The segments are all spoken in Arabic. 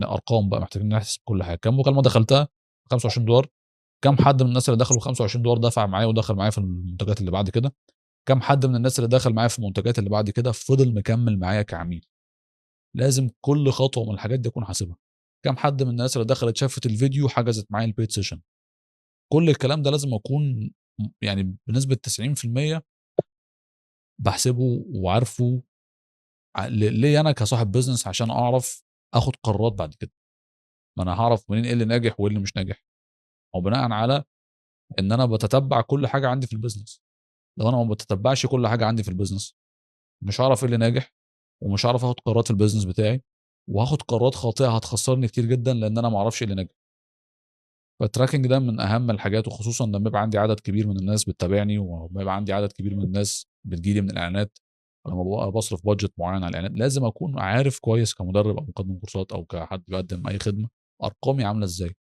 ارقام بقى، محتاجين نحسب كل حاجه. كام مكالمه دخلتها $25؟ كام حد من الناس اللي دخلوا $25 دفع معايا ودخل معايا في المنتجات اللي بعد كده؟ كام حد من الناس اللي دخل معايا في المنتجات اللي بعد كده فضل مكمل معايا كعميل؟ لازم كل خطوه من الحاجات دي اكون حاسبها. كام حد من الناس اللي دخلت شافت الفيديو حجزت معايا البيت سيشن؟ كل الكلام ده لازم اكون يعني بنسبه 90% بحسبه وعارفه. ليه انا كصاحب بزنس عشان اعرف اخد قرارات بعد كده. ما انا هعرف منين ايه اللي ناجح وايه اللي مش ناجح، او بناء على ان انا بتتبع كل حاجه عندي في البيزنس. لو انا ما بتتبعش كل حاجه عندي في البيزنس مش هعرف ايه اللي ناجح، ومش هعرف اخد قرارات في البيزنس بتاعي، وهاخد قرارات خاطئه هتخسرني كتير جدا لان انا ما اعرفش ايه اللي ناجح. فالتراكنج ده من اهم الحاجات، وخصوصا لما يبقى عندي عدد كبير من الناس بتتابعني، وما يبقى عندي عدد كبير من الناس بتجيلي من الاعلانات. لما ببقى بصرف بادجت معين على الاعلانات لازم اكون عارف كويس كمدرب او مقدم كورسات او كحد بيقدم اي خدمه ارقامي عامله ازاي.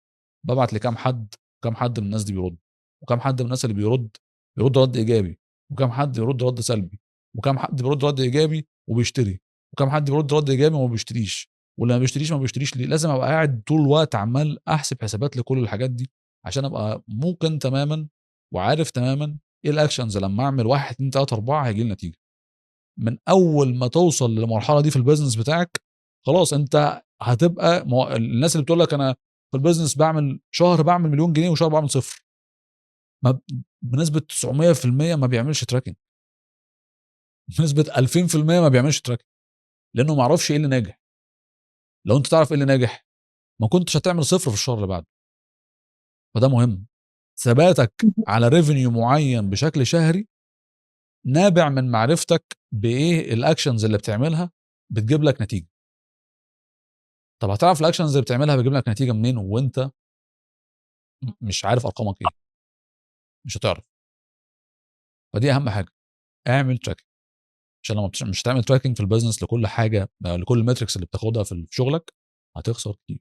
ببعت لكام حد، كام حد من الناس دي بيرد، وكام حد من الناس اللي بيرد رد ايجابي، وكام حد بيرد رد سلبي، وكام حد بيرد رد ايجابي وبيشتري، وكام حد بيرد رد ايجابي وما بيشتريش، واللي ما بيشتريش ليه. لازم ابقى قاعد طول الوقت عمال احسب حسابات لكل الحاجات دي عشان ابقى موقن تماما وعارف تماما ايه الاكشنز لما اعمل 1 2 3 4 هيجي لي نتيجه. من اول ما توصل للمرحله دي في البيزنس بتاعك خلاص انت هتبقى الناس اللي بتقول لك انا في البيزنس بعمل شهر بعمل مليون جنيه وشهر بعمل صفر، ما بنسبه 900% ما بيعملش تراكنج، بنسبه 2000% ما بيعملش تراكنج، لانه ما يعرفش ايه اللي ناجح. لو انت تعرف ايه اللي ناجح ما كنتش هتعمل صفر في الشهر اللي بعده. فده مهم. ثباتك على ريفينيو معين بشكل شهري نابع من معرفتك بايه الاكشنز اللي بتعملها بتجيب لك نتيجه. طب هتعرف الاكشنز اللي بتعملها بتجيب لك نتيجه منين وانت مش عارف ارقامك ايه؟ مش هتعرف. فدي اهم حاجه، اعمل تراكنج. عشان لما مش تعمل تراكنج في البيزنس لكل حاجه، لكل الماتريكس اللي بتاخدها في شغلك هتخسر كتير.